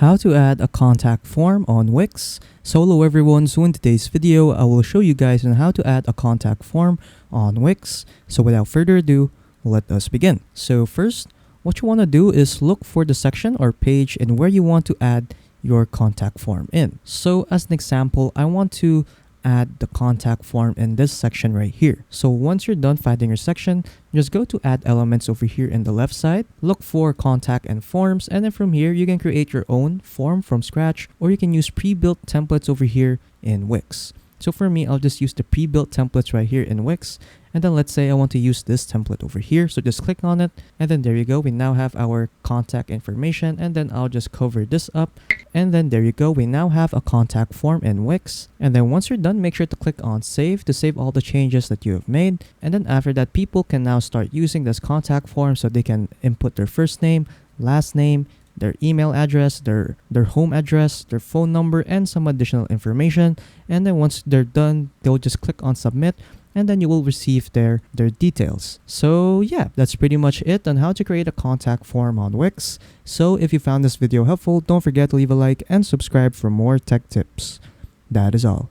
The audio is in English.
How to add a contact form on Wix. So hello everyone, so in today's video I will show you guys on how to add a contact form on Wix. So without further ado, let us begin. So first, what you want to do is look for the section or page and where you want to add your contact form in. So as an example, I want to add the contact form in this section right here. So once you're done finding your section, just go to add elements over here in the left side, look for contact and forms, and then from here you can create your own form from scratch, or you can use pre-built templates over here in Wix. So for me, I'll just use the pre-built templates right here in Wix. And then let's say I want to use this template over here. So just click on it. And then there you go. We now have our contact information. And then I'll just cover this up. And then there you go. We now have a contact form in Wix. And then once you're done, make sure to click on save to save all the changes that you have made. And then after that, people can now start using this contact form so they can input their first name, last name, their email address, their home address, their phone number, and some additional information. And then once they're done, they'll just click on submit, and then you will receive their details. So yeah, that's pretty much it on how to create a contact form on Wix. So if you found this video helpful, don't forget to leave a like and subscribe for more tech tips. That is all.